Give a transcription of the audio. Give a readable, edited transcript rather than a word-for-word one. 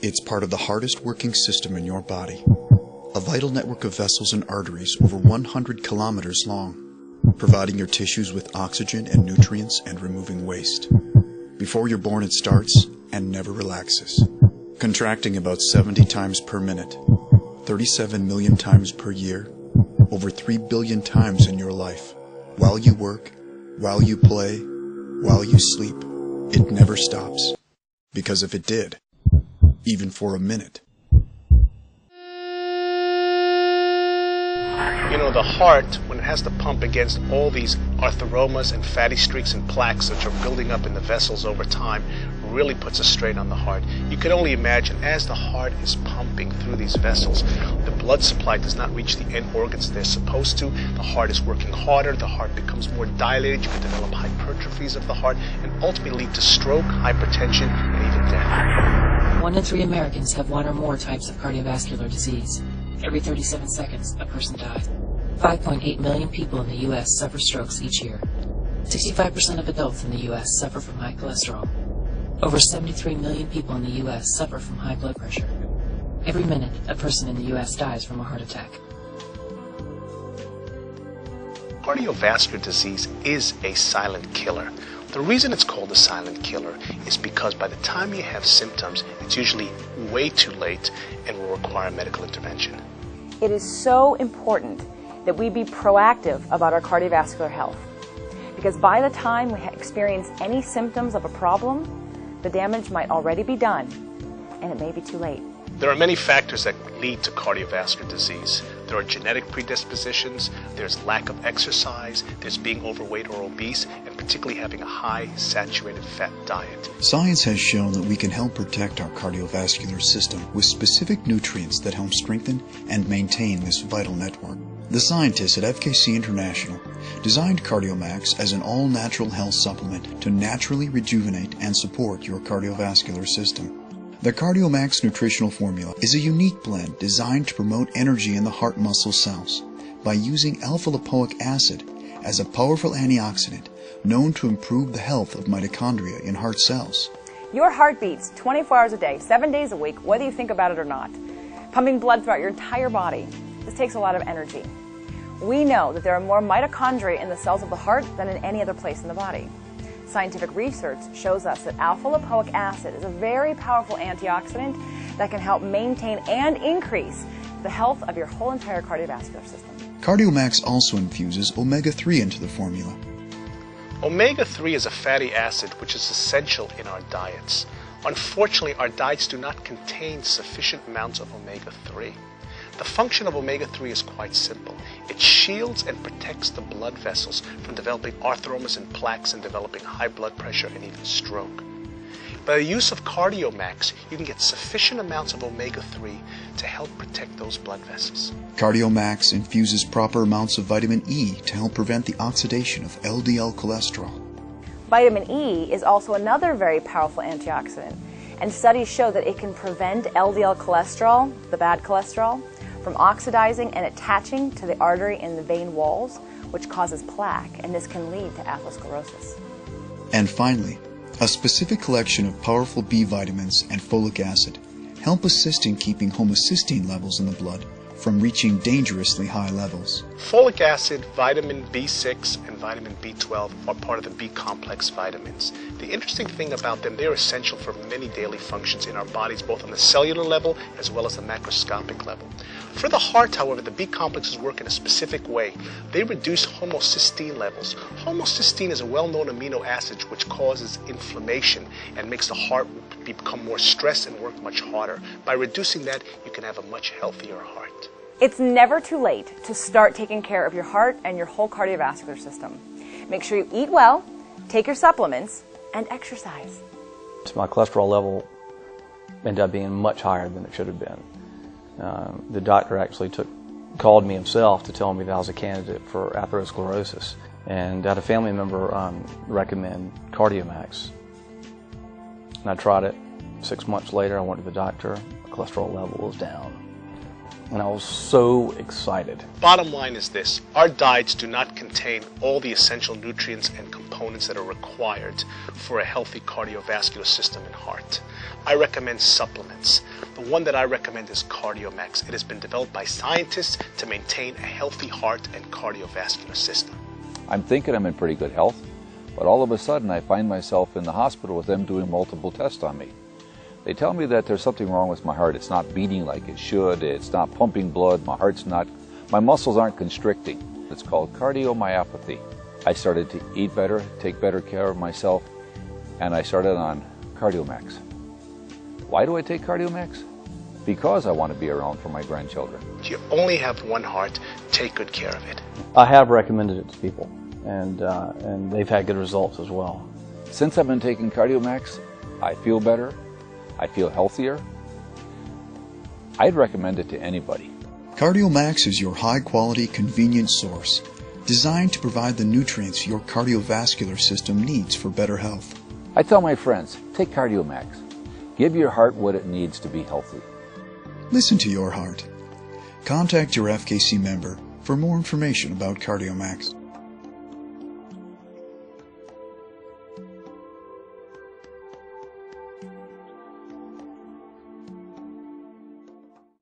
It's part of the hardest working system in your body. A vital network of vessels and arteries over 100 kilometers long, providing your tissues with oxygen and nutrients and removing waste. Before you're born it starts and never relaxes. Contracting about 70 times per minute, 37 million times per year, over 3 billion times in your life. While you work, while you play, while you sleep, it never stops. Because if it did, even for a minute. You know, the heart, when it has to pump against all these atheromas and fatty streaks and plaques that are building up in the vessels over time, really puts a strain on the heart. You can only imagine, as the heart is pumping through these vessels, the blood supply does not reach the end organs they're supposed to. The heart is working harder, the heart becomes more dilated, you can develop hypertrophies of the heart, and ultimately lead to stroke, hypertension, and even death. 1 in 3 Americans have one or more types of cardiovascular disease. Every 37 seconds, a person dies. 5.8 million people in the U.S. suffer strokes each year. 65% of adults in the U.S. suffer from high cholesterol. Over 73 million people in the U.S. suffer from high blood pressure. Every minute, a person in the U.S. dies from a heart attack. Cardiovascular disease is a silent killer. The reason it's called a silent killer is because by the time you have symptoms, it's usually way too late and will require medical intervention. It is so important that we be proactive about our cardiovascular health, because by the time we experience any symptoms of a problem, the damage might already be done, and it may be too late. There are many factors that lead to cardiovascular disease. There are genetic predispositions, there's lack of exercise, there's being overweight or obese, and particularly having a high saturated fat diet. Science has shown that we can help protect our cardiovascular system with specific nutrients that help strengthen and maintain this vital network. The scientists at FKC International designed Cardiomax as an all-natural health supplement to naturally rejuvenate and support your cardiovascular system. The Cardiomax nutritional formula is a unique blend designed to promote energy in the heart muscle cells by using alpha-lipoic acid as a powerful antioxidant known to improve the health of mitochondria in heart cells. Your heart beats 24 hours a day, 7 days a week, whether you think about it or not, pumping blood throughout your entire body. This takes a lot of energy. We know that there are more mitochondria in the cells of the heart than in any other place in the body. Scientific research shows us that alpha-lipoic acid is a very powerful antioxidant that can help maintain and increase the health of your whole entire cardiovascular system. Cardiomax also infuses omega-3 into the formula. Omega-3 is a fatty acid which is essential in our diets. Unfortunately, our diets do not contain sufficient amounts of omega-3. The function of omega-3 is quite simple. It shields and protects the blood vessels from developing atheromas and plaques and developing high blood pressure and even stroke. By the use of Cardiomax, you can get sufficient amounts of omega-3 to help protect those blood vessels. Cardiomax infuses proper amounts of vitamin E to help prevent the oxidation of LDL cholesterol. Vitamin E is also another very powerful antioxidant, and studies show that it can prevent LDL cholesterol, the bad cholesterol, from oxidizing and attaching to the artery in the vein walls, which causes plaque, and this can lead to atherosclerosis. And finally, a specific collection of powerful B vitamins and folic acid help assist in keeping homocysteine levels in the blood from reaching dangerously high levels. Folic acid, vitamin B6, and vitamin B12 are part of the B complex vitamins. The interesting thing about them, they are essential for many daily functions in our bodies, both on the cellular level as well as the macroscopic level. For the heart, however, the B complexes work in a specific way. They reduce homocysteine levels. Homocysteine is a well-known amino acid which causes inflammation and makes the heart become more stressed and work much harder. By reducing that, you can have a much healthier heart. It's never too late to start taking care of your heart and your whole cardiovascular system. Make sure you eat well, take your supplements, and exercise. My cholesterol level ended up being much higher than it should have been. The doctor actually called me himself to tell me that I was a candidate for atherosclerosis, and I had a family member recommend Cardiomax. And I tried it. 6 months later, I went to the doctor. My cholesterol level was down. And I was so excited. Bottom line is this: our diets do not contain all the essential nutrients and components components that are required for a healthy cardiovascular system and heart. I recommend supplements. The one that I recommend is Cardiomax. It has been developed by scientists to maintain a healthy heart and cardiovascular system. I'm thinking I'm in pretty good health, but all of a sudden I find myself in the hospital with them doing multiple tests on me. They tell me that there's something wrong with my heart. It's not beating like it should. It's not pumping blood. My muscles aren't constricting. It's called cardiomyopathy. I started to eat better, take better care of myself, and I started on Cardiomax. Why do I take Cardiomax? Because I want to be around for my grandchildren. You only have one heart. Take good care of it. I have recommended it to people, and they've had good results as well. Since I've been taking Cardiomax, I feel better. I feel healthier. I'd recommend it to anybody. Cardiomax is your high-quality, convenient source, designed to provide the nutrients your cardiovascular system needs for better health. I tell my friends, take Cardiomax. Give your heart what it needs to be healthy. Listen to your heart. Contact your FKC member for more information about Cardiomax.